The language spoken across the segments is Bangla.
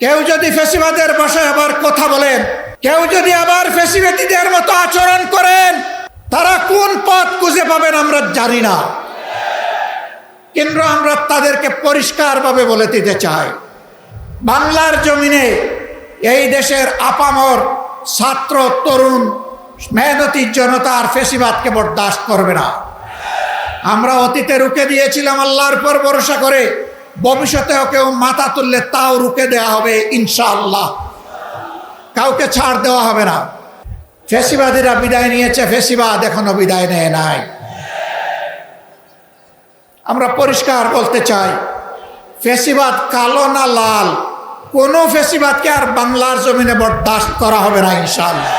কেউ যদি ফ্যাসিবাদের ভাষায় আবার কথা বলেন, কেউ যদি আবার ফ্যাসিবাদীদের মতো আচরণ করেন, তারা কোন পথ খুঁজে পাবেন আমরা জানি না, কিন্তু আমরা তাদেরকে পরিষ্কারভাবে বলে দিতে চাই, বাংলার জমিনে এই দেশের আপামর ছাত্র তরুণ মেহনতি জনতার ফ্যাসিবাদকে বরদাস্ত করবে না। আমরা অতীতে রুখে দিয়েছিলাম আল্লাহর উপর ভরসা করে, ভবিষ্যতেও কেউ মাথা তুললে তাও রুখে দেওয়া হবে ইনশাআল্লাহ, কাউকে ছাড় দেওয়া হবে না। ফ্যাসিবাদীরা বিদায় নিয়েছে, ফ্যাসিবাদ এখনো বিদায় নেয় নাই। আমরা পরিষ্কার বলতে চাই, ফ্যাসিবাদ কালো না লাল, কোনো ফ্যাসিবাদকে আর বাংলার জমিনে বরদাস্ত করা হবে না ইনশাআল্লাহ।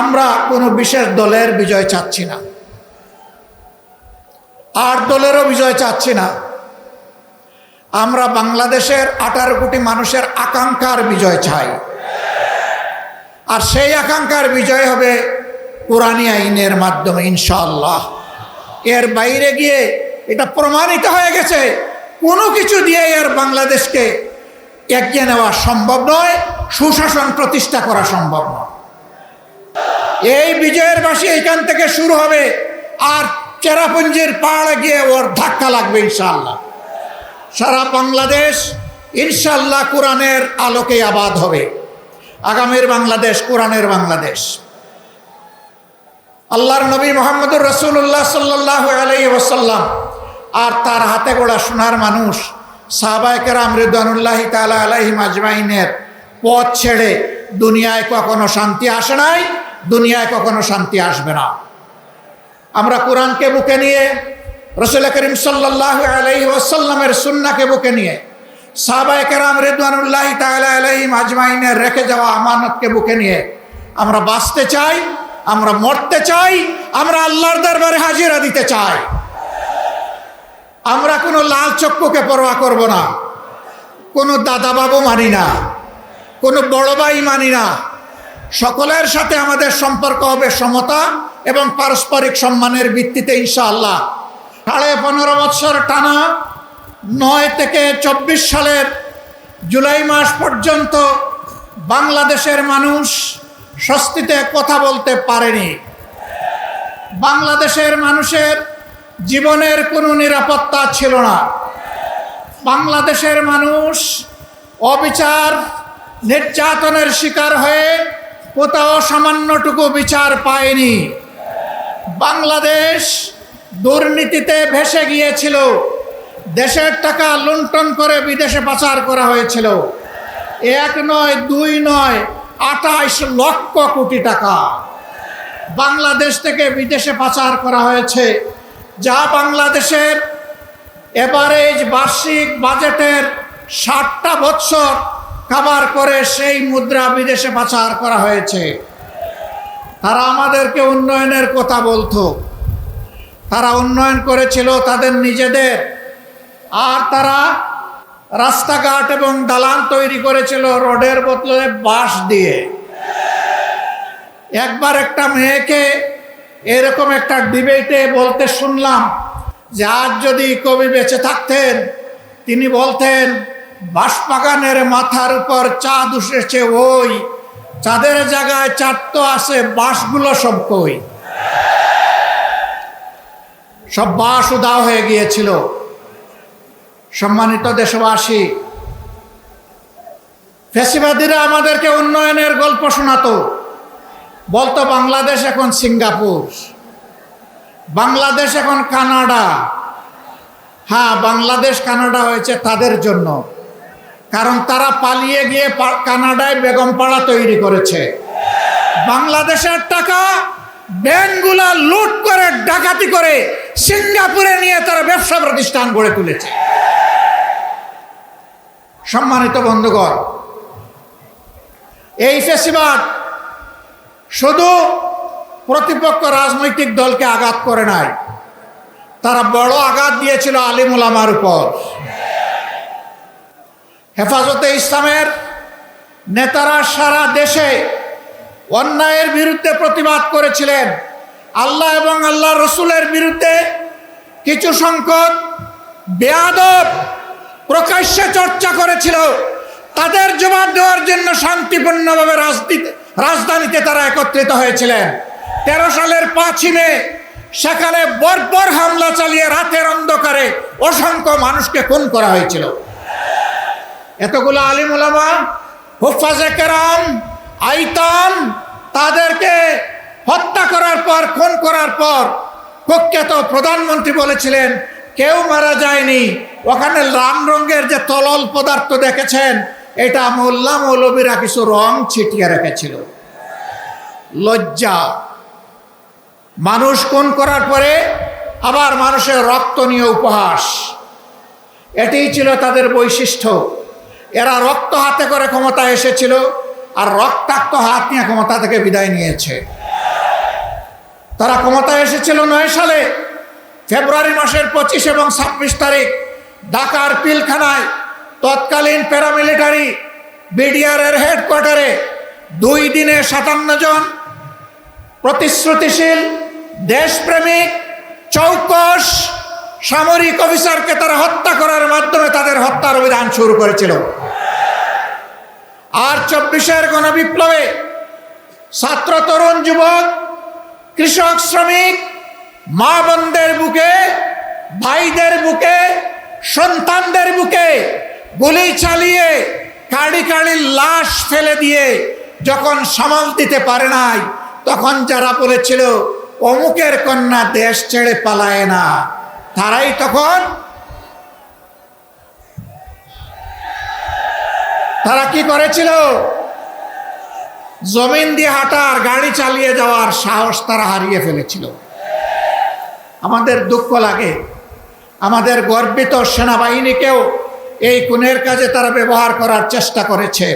আমরা কোনো বিশেষ দলের বিজয় চাচ্ছি না, আর দলেরও বিজয় চাচ্ছি না। আমরা বাংলাদেশের 18 কোটি মানুষের আকাঙ্ক্ষার বিজয় চাই, আর সেই আকাঙ্ক্ষার বিজয় হবে কোরআনী আইনের মাধ্যমে ইনশাআল্লাহ। এর বাইরে গিয়ে এটা প্রমাণিত হয়ে গেছে, কোনো কিছু দিয়ে এর বাংলাদেশকে এগিয়ে নেওয়া সম্ভব নয়, সুশাসন প্রতিষ্ঠা করা সম্ভব নয়। এই বিজয়ের বাসী এইখান থেকে শুরু হবে, আর চেরাপুঞ্জির পাহাড়ে গিয়ে ওর ধাক্কা লাগবে ইনশাআল্লাহ। সারা বাংলাদেশ ইনশাআল্লাহ কোরআনের আলোকে আবাদ হবে। আগামীর বাংলাদেশ কোরআনের বাংলাদেশ। আল্লাহর নবী মুহাম্মদুর রাসূলুল্লাহ সাল্লাল্লাহু আলাইহি ওয়াসাল্লাম আর তার হাতে গড়া সোনার মানুষ সাহাবায়ে কেরাম রিদওয়ানুল্লাহি তাআলা আলাইহিম আজমাইনের পথ ছেড়ে দুনিয়ায় কখনো শান্তি আসে নাই, দুনিয়ায় কখনো শান্তি আসবে না। আমরা কোরআনকে বুকে নিয়ে, রাসূল করিম সাল্লাল্লাহু আলাইহি ওয়াসাল্লামের সুন্নাহকে বুকে নিয়ে, সাহাবায়ে কেরাম রিদওয়ানুল্লাহি তাআলা আলাইহিম আজমাইনের রেখে যাওয়া আমানতকে বুকে নিয়ে আমরা বাঁচতে চাই, আমরা মরতে চাই, আমরা আল্লাহর দরবারে হাজিরা দিতে চাই। আমরা কোনো লাল চক্ষুকে পরোয়া করব না, কোনো দাদা বাবু মানি না, কোনো বড় ভাই মানি না। সকলের সাথে আমাদের সম্পর্ক হবে সমতা এবং পারস্পরিক সম্মানের ভিত্তিতে ইনশাআল্লাহ। 15.5 বছর টানা 9 থেকে 24 সালের জুলাই মাস পর্যন্ত বাংলাদেশের মানুষ স্বস্তিতে কথা বলতে পারেনি। বাংলাদেশের মানুষের জীবনের কোনো নিরাপত্তা ছিল না। বাংলাদেশের মানুষ অবিচার নির্যাতনের শিকার হয়ে কোথাও সামান্যটুকু বিচার পায়নি। বাংলাদেশ দুর্নীতিতে ভেসে গিয়েছিল, দেশের টাকা লুণ্ঠন করে বিদেশে পাচার করা হয়েছিল। 1 নয় 2 নয় 28 লক্ষ কোটি টাকা বাংলাদেশ থেকে বিদেশে পাচার করা হয়েছে, যা বাংলাদেশের এভারেজ বার্ষিক বাজেটের 60টা বছর কভার করে সেই মুদ্রা বিদেশে পাচার করা হয়েছে। তারা আমাদেরকে উন্নয়নের কথা বলতো, তারা উন্নয়ন করেছিল তাদের নিজেদের, আর তারা রাস্তাঘাট এবং দালান তৈরি করেছিল রোডের বদলে বাঁশ দিয়ে। একবার একটা মেয়েকে এরকম একটা ডিবেটে বলতে শুনলাম যে আজ যদি কবি বেঁচে থাকতেন, তিনি বলতেন, বাঁশবাগানের মাথার উপর চাঁদ উঠেছে, ওই চাঁদের জায়গায় চাঁদ তো আছে, বাঁশগুলো সব কই। সব বাঁশ উধাও হয়ে গিয়েছিল। সম্মানিত দেশবাসী, ফ্যাসিবাদীরা আমাদেরকে উন্নয়নের গল্প শোনাতো, বলতো বাংলাদেশ এখন সিঙ্গাপুর, বাংলাদেশ এখন কানাডা। হ্যাঁ, বাংলাদেশ কানাডা হয়েছে তাদের জন্য, কারণ তারা পালিয়ে গিয়ে কানাডায় বেগমপাড়া তৈরি করেছে। বাংলাদেশের টাকা ব্যাংকগুলা লুট করে ডাকাতি করে সিঙ্গাপুরে নিয়ে তারা ব্যবসা প্রতিষ্ঠান গড়ে তুলেছে। সম্মানিত বন্ধুগণ, এই ফ্যাসিবাদ শুধু প্রতিপক্ষ রাজনৈতিক দলকে আঘাত করে নাই, তারা বড় আঘাত দিয়েছিল আলিম উলামার উপর। হেফাজতে ইসলামের নেতারা সারা দেশে অন্যায়ের বিরুদ্ধে প্রতিবাদ করেছিলেন। আল্লাহ এবং আল্লাহ রসুলের বিরুদ্ধে কিছু সংখ্যক বেয়াদব প্রকাশ্যে চর্চা করেছিল, তাদের জবাব দেওয়ার জন্য শান্তিপূর্ণভাবে রাজধানীতে তারা একত্রিত হয়েছিলেন। 13 সালের 5ই মে সেখানে বর্বর হামলা চালিয়ে রাতের অন্ধকারে অসংখ্য মানুষকে খুন করা হয়েছিল। এতগুলো আলিম উলামা, হুফাজে কেরাম, আইতাম, তাদেরকে হত্যা করার পর, খুন করার পর কুখ্যাত প্রধানমন্ত্রী বলেছিলেন কেউ মারা যায়নি, ওখানে লাল রঙের যে তরল পদার্থ দেখেছেন এটা মোল্লা মৌলবীরা কিছু রং ছিটিয়ে রেখেছিল। লজ্জা! মানুষ খুন করার পরে আবার মানুষের রক্ত নিয়ে উপহাস, এটাই ছিল তাদের বৈশিষ্ট্য। এরা রক্ত হাতে করে ক্ষমতায় এসেছিল আর রক্তাক্ত হাত নিয়ে ক্ষমতা থেকে বিদায় নিয়েছে। তারা ক্ষমতায় এসেছিল 9 সালে ফেব্রুয়ারি মাসের 25 এবং 26 তারিখ ঢাকার পিলখানায় তৎকালীন প্যারামিলিটারি বিডিআর এর হেডকোয়ার্টারে 2 দিনে 57 জন প্রতিশ্রুতিশীল, দেশপ্রেমিক, চৌকস সামরিক অফিসারকে তারা হত্যা করার মাধ্যমে তাদের হত্যার অভিযান শুরু করেছিল। আর 24-এর গণবিপ্লবে ছাত্র, তরুণ, যুবক, কৃষক, শ্রমিক, মা বোনদের বুকে, ভাইদের বুকে, সন্তানদের বুকে গুলি চালিয়ে কাড়ি কাড়ি লাশ ফেলে দিয়ে যখন সামাল দিতে পারে নাই, তখন যারা বলেছিল অমুকের কন্যা দেশ ছেড়ে পালায় না, তারাই তখন তারা কি করেছিল? জমিন দিয়ে হাঁটার, গাড়ি চালিয়ে যাওয়ার সাহস তারা হারিয়ে ফেলেছিল। আমাদের দুঃখ লাগে, আমাদের গর্বিত সেনাবাহিনীকেও এই খুনের কাজে তারা ব্যবহার করার চেষ্টা করেছে।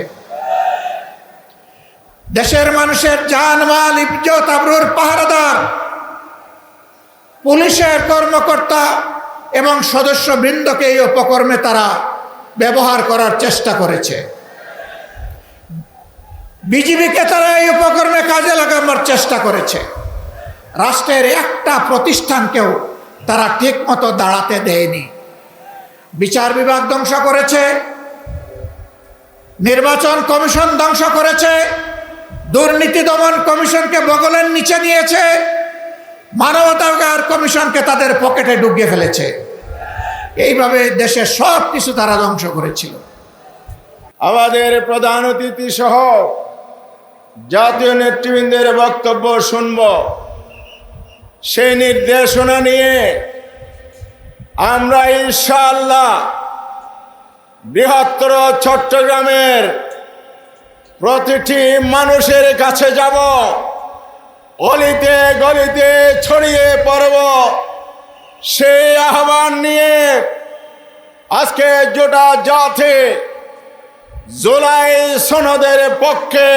দেশের মানুষের জানমাল, ইজ্জত, আবরুর পাহারাদার পুলিশের কর্মকর্তা এবং সদস্যবৃন্দকে এই অপকর্মে তারা ব্যবহার করার চেষ্টা করেছে। বিজিবিকে তারা এই উপকরণে কাজে লাগানোর চেষ্টা করেছে। রাষ্ট্রের একটা প্রতিষ্ঠানকেও তারা ঠিক মতো দাঁড়াতে দেয়নি। বিচার বিভাগ ধ্বংস করেছে, নির্বাচন কমিশন ধ্বংস করেছে, দুর্নীতি দমন কমিশনকে বগলের নিচে নিয়েছে, মানবাধিকার কমিশনকে তাদের পকেটে ঢুকিয়ে ফেলেছে। এইভাবে দেশের সব কিছু তারা ধ্বংস করেছিল। আমাদের প্রধান অতিথি সহ জাতীয় নেতৃবৃন্দের বক্তব্য শুনব। সেই নির্দেশনা নিয়ে আমরা ইনশাআল্লাহ বৃহত্তর চট্টগ্রামের প্রতিটি মানুষের কাছে যাব, অলিতে গলিতে ছড়িয়ে পড়ব। সেই আহ্বান নিয়ে আজকে গোটা জাতি জুলাই সনদের পক্ষে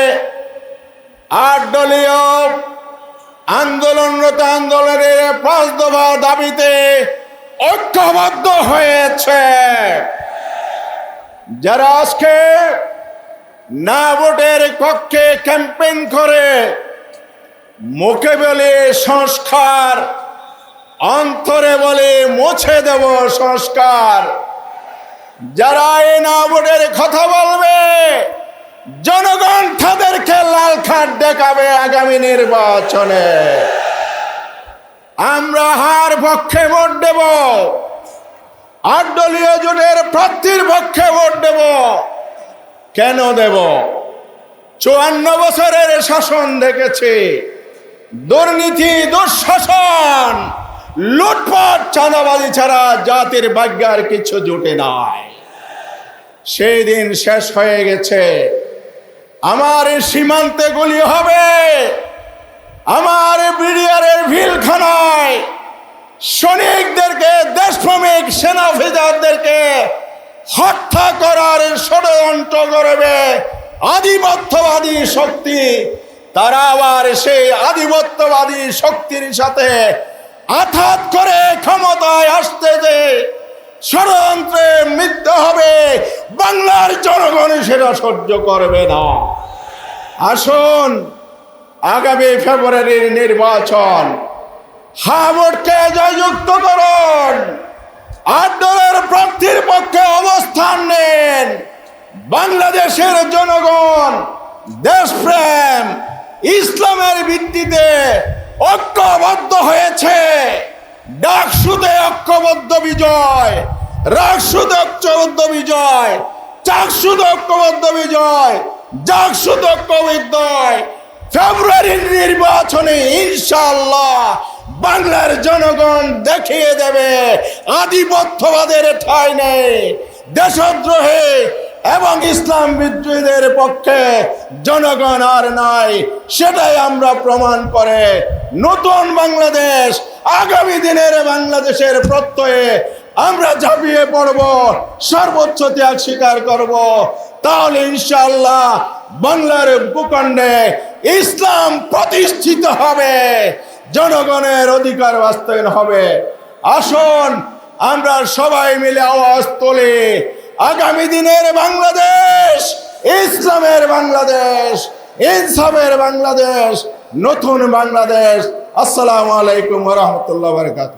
8 দলীয় আন্দোলনরত আন্দোলনের 5 দফা দাবিতে ঐক্যবদ্ধ হয়েছে। যারা আজকে না ভোটের পক্ষে ক্যাম্পেইন করে, মুখে বলে সংস্কার, অন্তরে বলে মুছে দেব সংস্কার, যারা এই না ভোটের কথা বলবে, জনগণ তাদেরকে লাল কার্ড দেখাবে আগামী নির্বাচনে। আমরা হার পক্ষে ভোট দেব, 8 দলীয় জোটের প্রার্থীর পক্ষে ভোট দেব। কেন দেব? 54 বছরের শাসন দেখেছি, দুর্নীতি, দুঃশাসন, লুটপাট, চাঁদাবাজি ছাড়া জাতির ভাগ্যে আর কিছু জুটে নাই। সেই দিন শেষ হয়ে গেছে। আমার সীমান্তে গুলি হবে, আমার বিডিআরের ভিলখানায় সৈনিকদেরকে, দেশপ্রেমিক সেনা অফিসারদেরকে হত্যা করার ষড়যন্ত্র করবে আধিপত্যবাদী শক্তি। তারা আবার সেই আধিপত্যবাদী শক্তির সাথে আঘাত করে ক্ষমতায় আসতে যে ষড়যন্ত্রে মৃত্যু হবে, বাংলার জনগণ সেটা সহ্য করবে না। আসুন, আগামী ফেব্রুয়ারির নির্বাচন, হ্যাঁ ভোটকে জয়যুক্ত করুন। 8 দলের প্রার্থীর পক্ষে অবস্থান নেন। বাংলাদেশের জনগণ দেশপ্রেম ইসলামের ভিত্তিতে ঐক্যবদ্ধ হয়েছে। ডাকসুতে ঐক্যবদ্ধ বিজয়, রাকসুতে ঐক্যবদ্ধ বিজয়, চাকসুতে ঐক্যবদ্ধ বিজয়, জাকসুতে ঐক্যবদ্ধ বিজয়। ফেব্রুয়ারির নির্বাচনে ইনশাআল্লাহ বাংলার জনগণ দেখিয়ে দেবে আধিপত্যবাদের ঠাঁই নেই, দেশদ্রোহী এবং ইসলাম বিদ্রোহীদের পক্ষে জনগণ আর নাই। সেটাই আমরা প্রমাণ করে নতুন বাংলাদেশ, আগামী দিনের বাংলাদেশের প্রত্যয়ে আমরা ঝাঁপিয়ে পড়ব, সর্বোচ্চ ত্যাগ স্বীকার করব। তাহলে ইনশাআল্লাহ বাংলার ভূখণ্ডে ইসলাম প্রতিষ্ঠিত হবে, জনগণের অধিকার বাস্তবায়ন হবে। আসুন আমরা সবাই মিলে আওয়াজ তুলি, আগামী দিনের বাংলাদেশ ইসলামের বাংলাদেশ, ইনসাফের বাংলাদেশ, নতুন বাংলাদেশ। আসসালামু আলাইকুম ওয়া রাহমাতুল্লাহি ওয়া বারাকাতুহু।